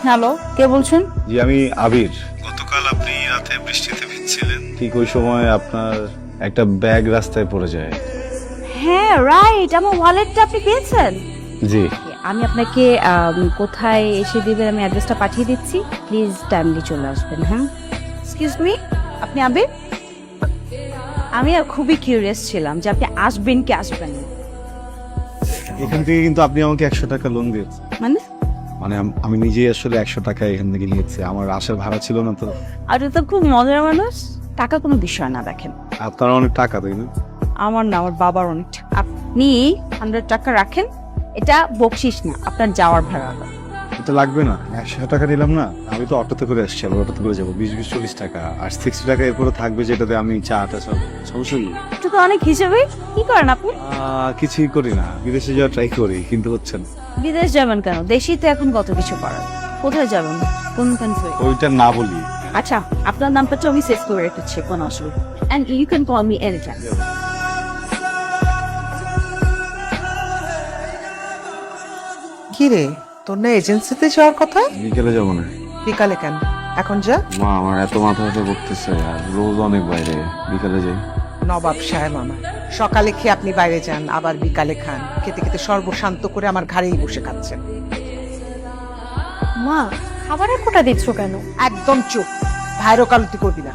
Hello, কে বলছেন? জি আমি আবির। গতকাল আপনি রাতে বৃষ্টিতে ভিজছিলেন, ঠিক ওই সময় আপনার একটা ব্যাগ রাস্তায় পড়ে যায়। হ্যাঁ রাইট, আমার ওয়ালেটটা আপনি পেয়েছেন? জি। আমি আপনাকে কোথায় এসে দিবেন আমি অ্যাড্রেসটা পাঠিয়ে দিচ্ছি, প্লিজ টাইমলি চলে আসবেন। হ্যাঁ, এক্সকিউজ মি, আপনি আবির? আমি খুবই কিউরিয়াস ছিলাম যে আপনি আসবেন কি আসবেন না। এখান থেকে কিন্তু আপনি আমাকে 100 টাকা লোন দিয়েছেন। মানে মানে আমি নিজেই আসলে 100 টাকা এখান থেকে নিয়েছি, আমার আসার ভাড়া ছিল না তো। আপনি তো খুব মজার মানুষ। টাকা কোনো বিষয় না, দেখেন আপনার অনেক টাকা তাই না? আমার না, আমার বাবার অনেক টাকা। আপনি 100 টাকা রাখেন, এটা বকশিস না, আপনার যাওয়ার ভাড়া। এটা লাগবে না, 100 টাকা নিলাম না। আমি তো অটোতে করে আসছি, আবার অটোতে করে যাবো 20-40 টাকা, আর 60 টাকা এরপরে থাকবে যেটাতে আমি চাটা সব সমস্যা নেই। এটা তো অনেক হিসেবে। কি করেন আপনি? কিছুই করি না, বিদেশে যাওয়া ট্রাই করি কিন্তু হচ্ছে না। বিদেশ যাবেন কেন? দেশেই তো এখন কত কিছু করার। কোথায় যাবেন? কোন কান্ট্রি? ওইটা না বলি। আচ্ছা, আপনার নামটা তো আমি সেভ করে রেখেছি, কোনো অসুবিধা। And you can call me any time. কি রে, তোর না এজেন্সিতে যাওয়ার কথা? বিকেলে যাবো না। বিকালে কেন? এখন যা। মা আমার এত মাথা ব্যথা করতেছে, আর রোজ অনেক বাইরে, বিকালে যাই। নবাব সাহেব আমার, সকালে খেয়ে আপনি বাইরে যান, আবার বিকালে খান। খেতে খেতে সর্বশান্ত করে আমার ঘাড়েই বসে খাচ্ছেন। মা, খাবারের কোটা দিচ্ছ কেন? একদম চুপ, ভাইরো কালতি করবি না।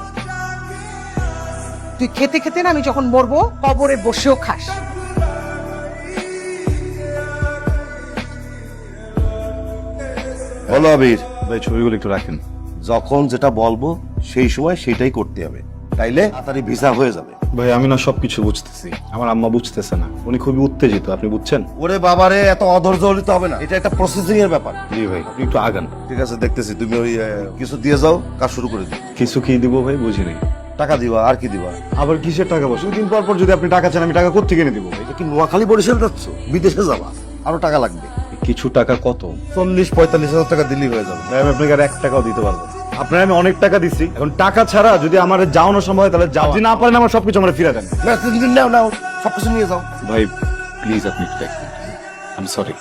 তুই খেতে খেতে না আমি যখন মরবো কবরে বসেও খাস। বলো আবির, ভাই ছবিগুলো একটু রাখেন। যখন যেটা বলবো সেই সময় সেটাই করতে হবে, তাইলে তাড়াতাড়ি ভিসা হয়ে যাবে। ভাই আমি না সবকিছু বুঝতেছি, আমার আম্মা বুঝতেছে না, উনি খুবই উত্তেজিত, আপনি বুঝছেন? ওরে বাবারে, এত অধৈর্য হলে তো হবে না, এটা একটা প্রসেসিং এর ব্যাপার। জি ভাই, আপনি একটু আগান। ঠিক আছে, দেখতেছি। তুমি ওই কিছু দিয়ে যাও, কাজ শুরু করে দিও। কিছু কি দিব ভাই বুঝি নাই। টাকা দিবা, আর কি দিবা? আবার কিসের টাকা? বসে দুদিন পর পর যদি আপনি টাকা চান, আমি টাকা কোত্থেকে এনে দিব ভাই? এটা কি নোয়াখালী বরিশাল যাচ্ছ? বিদেশে যাবা, আরো টাকা লাগবে। কিছু টাকা কত? 40-45 হাজার টাকা দিলেই হয়ে যাবে। ভাই আমি আপনাকে আর 1 টাকাও দিতে পারবো না। আপনার আমি অনেক টাকা দিচ্ছি, এখন টাকা ছাড়া যদি আমার যাওয়ানো সম্ভব হয় তাহলে যাও, যদি না পারেন আমার সবকিছু আমার ফিরে দেন। না, নাও নাও, সবকিছু নিয়ে যাও। ভাই প্লিজ আপনি একটু দেখেন, আমি সরি।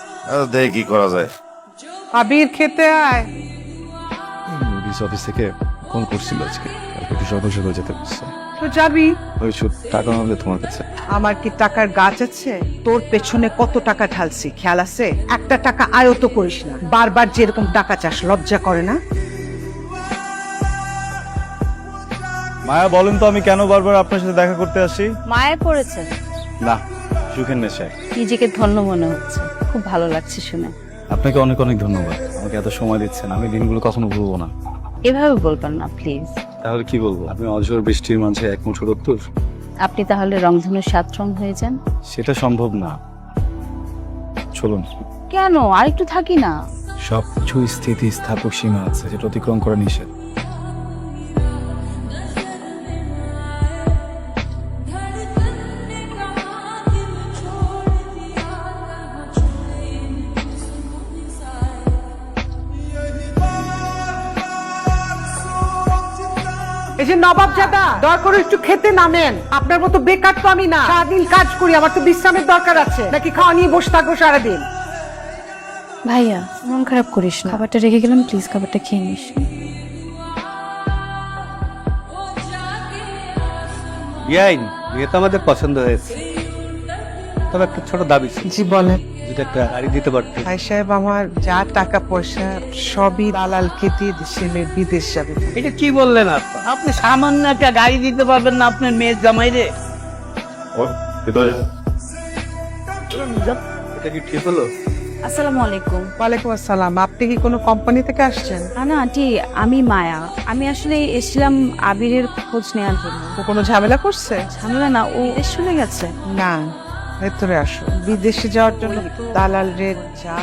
দেখি কি করা যায়। আবির খেতে আয়। পুলিশ অফিস থেকে ফোন করছিল আজকে, একটু সকাল সকাল যেতে বলছে। তো যাবি। ওই টাকা না হলে তোমার কাছে। আমার কি টাকার গাছ আছে? তোর পেছনে কত টাকা ঢালছি খেয়াল আছে? একটা টাকা আয়ত করিস না, বারবার যেরকম টাকা চাস, লজ্জা করে না? মায়া বলেন তো আমি কেন বারবার আপনার সাথে দেখা করতে আসি? মায়ে পড়েছে, না, সুখের নেশায়। নিজেকে ধন্য মনে হচ্ছে, খুব ভালো লাগছে শুনে। আপনাকে অনেক অনেক ধন্যবাদ, আমাকে এত সময় দিচ্ছেন, আমি দিনগুলো কখনো ভুলবো না। এভাবে বলবেন না প্লিজ। তাহলে কি বলবো? আপনি অঝোর বৃষ্টির মাঝে এক মুঠো রক্তর। আপনি তাহলে রংধনুর 7 রং হয়ে যান। সেটা সম্ভব না, চলুন। কেন, আরেকটু থাকি না? সবকিছু স্থিতি স্থাপক সীমা আছে, যেটা অতিক্রম করা নিষেধ। এই যে নবাব জাদা, দয়া করে একটু খেতে নামেন। আপনার মতো বেকার তো আমি না, সারাদিন কাজ করি, আমার তো বিশ্রামের দরকার আছে। নাকি খাওয়া নিয়ে বসে থাকবো সারাদিন? ভাইয়া, মন খারাপ করিস না, খাবারটা রেখে গেলাম, প্লিজ খাবারটা খেয়ে নিস। ইয়াইন, বিয়ে তো আমাদের পছন্দ হয়েছে, তবে একটা ছোট দাবি ছিল। জি বলেন। যদি একটা গাড়ি দিতে পারতে। ভাই সাহেব, আমার যা টাকা পয়সা সবই দালালকে দিয়ে ছেলে বিদেশ যাবে। এটা কি বললেন আপনি? আপনি সামান্য একটা গাড়ি দিতে পারবেন না আপনার মেয়ের জামাই রে? এটা কি ঠিক হলো? আসসালামু আলাইকুম। ওয়ালাইকুম আসসালাম। আপনি কি কোনো কোম্পানি থেকে আসছেন? না আন্টি, আমি মায়া। আমি আসলে এসেছিলাম আবিরের খোঁজ নেওয়ার জন্য। ও কোনো ঝামেলা করছে? ঝামেলা না, ও দেশ চলে গেছে। না, ভেতরে আসো। বিদেশে যাওয়ার জন্য দালাল রে যা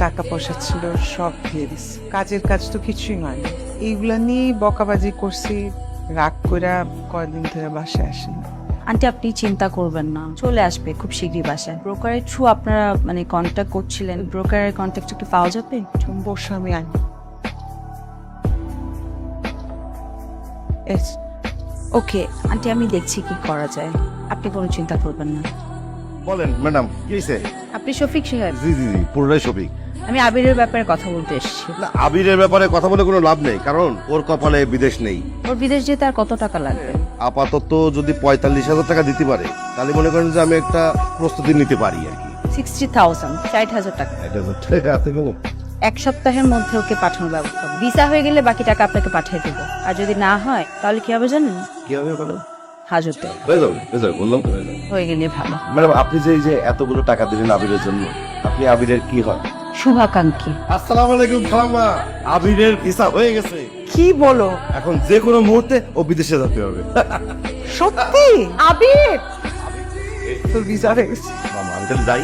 টাকা পয়সা ছিল সব দিয়ে দিচ্ছে। কাজের কাজ তো কিছুই হয়নি। এইগুলা নিয়ে বকাবাজি করছি, রাগ কইরা কয়দিন ধরে বাসায় আসেনি। আন্টি আপনি চিন্তা করবেন না, চলে আসবে খুব শীঘ্রই বাসায়। ব্রোকারের থ্রু আপনারা মানে কন্ট্যাক্ট করছিলেন, ব্রোকারের কন্ট্যাক্ট একটু পাওয়া যাবে? বসে আমি আনি। ওকে আন্টি, আমি দেখছি কি করা যায়, আপনি কোনো চিন্তা করবেন না। বলেন ম্যাডাম, কি হয়েছে? আপনি শফিক সাহেব? জি জি জি, পুরোটাই শফিক। আমি আবিরের ব্যাপারে কথা বলতে এসেছি। না, আবিরের ব্যাপারে কথা বলে কোনো লাভ নেই, কারণ ওর কপালে বিদেশ নেই। ওর বিদেশ যেতে আর কত টাকা লাগবে? আপাতত যদি 45,000 টাকা দিতে পারে, তাহলে মনে করেন যে আমি একটা প্রস্তুতি নিতে পারি আর কি। 60,000, 60,000 টাকা। হাতে গেল। এক সপ্তাহের মধ্যে ওকে পাঠানোর ব্যবস্থা। ভিসা হয়ে গেলে বাকি টাকা আপনাকে পাঠিয়ে দেবো। আর যদি না হয় তাহলে কি হবে জানেন? কি হবে বলো? হাজতে হয়ে যাবে, বললাম তো হয়ে যাবে। হয়ে গেলে ভালো। ম্যাডাম, আপনি যে এই যে এতগুলো টাকা দিলেন আবিরের জন্য, আপনি আবিরের কি হয়? শুভাকাঙ্ক্ষী। আসসালামু আলাইকুম খালাম্মা, আবিরের ভিসা হয়ে গেছে। কি বলো? এখন যে কোনো মুহূর্তে ও বিদেশে যেতে হবে। সত্যি? আবির তোর ভিসা হয়ে গেছে। মামা, আমি তাহলে যাই।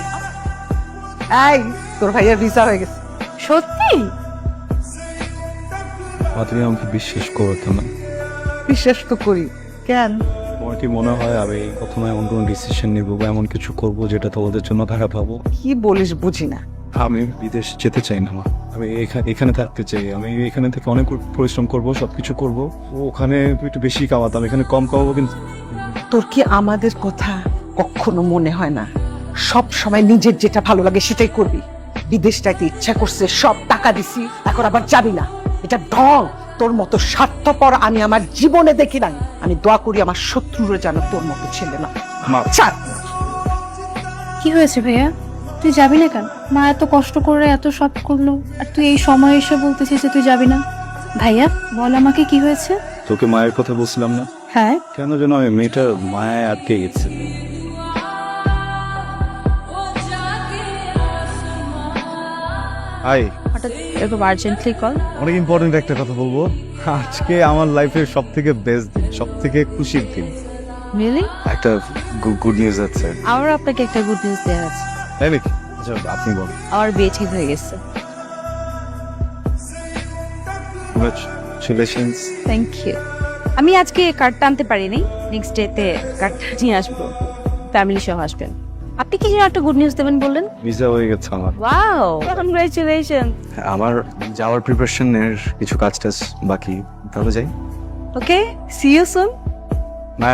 এই তোর ভাইয়ের ভিসা হয়ে গেছে। সত্যি? তুমি আমাকে বিশ্বাস করো না? বিশ্বাস তো করি। কেন? তোমার কি মনে হয় আমি প্রথমে এমন কোনো ডিসিশন নিব বা এমন কিছু করব যেটা তোমাদের জন্য খারাপ হবো? কি বলিস বুঝি না। আমি বিদেশ যেতে চাই না মা। আমি এখানে থাকতে চাই। আমি এখানে থেকে অনেক পরিশ্রম করব, সবকিছু করব। ওখানে একটু বেশি কামাতাম, এখানে কম কামাবো। কিন্তু তোর কি আমাদের কথা কখনো মনে হয় না? সব সময় নিজের যেটা ভালো লাগে সেটাই করবি। বিদেশ যাইতে ইচ্ছা করছে, সব টাকা দিছি, এখন আবার যাবি না। এটা ঢং। তোর মতো স্বার্থপর আমি আমার জীবনে দেখি নাই। আমি দোয়া করি আমার শত্রুরা যেন তোর মতো ছেলে না। মা, ছাড়। কি হয়েছে ভাইয়া? তুই যাবি না কেন? মা এত কষ্ট করে এত সব করলো, আর তুই এই সময় এসে বলতেছিস যে তুই যাবি না? ভাইয়া বল আমাকে কি হয়েছে? তোকে মায়ের কথা বলছিলাম না? হ্যাঁ। কেন যেন আমি মেয়েটার মায়ায় আটকে গেছে। হাই, হঠাৎ এরকম আর্জেন্টলি কল? অনেক ইম্পর্টেন্ট একটা কথা বলবো। আজকে আমার লাইফের সব থেকে বেস্ট দিন, সব থেকে খুশির দিন। রিয়েলি? একটা গুড নিউজ আছে। আমার আপনাকে একটা গুড নিউজ দেওয়ার আছে। তাই নাকি? আচ্ছা, আপনি বলুন। আমার বিয়ে ঠিক হয়ে গেছে। কংগ্রাচুলেশনস। Thank you. আমি আজকে কার্ডটা আনতে পারিনি, নেক্সট ডেতে কার্ডটা নিয়ে আসবো। ফ্যামিলি সহ আসবেন। আপনি কি যেন একটা গুড নিউজ দেবেন বললেন? ভিসা হয়ে গেছে আমার। Wow, congratulation. আমার যাওয়ার প্রিপারেশনের কিছু কাজ টাজ বাকি, তাহলে যাই। Okay, see you soon. না,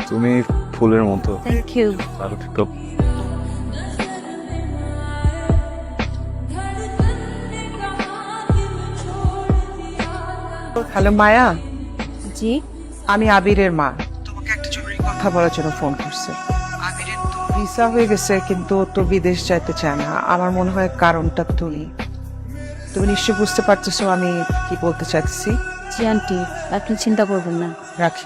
তুমি ফুলের মতো। Thank you. ভালো থেকো। হ্যালো মায়া, জি। আমি আবিরের মা। তোমাকে একটা জরুরি কথা বলার জন্য ফোন করছে। আবিরের তো ভিসা হয়ে গেছে, কিন্তু ও তো বিদেশ যাইতে চায় না। আমার মনে হয় কারণটা তুমি নিশ্চয় বুঝতে পারতেছো আমি কি বলতে চাইছি। জি আন্টি, আপনি চিন্তা করবেন না। রাখি।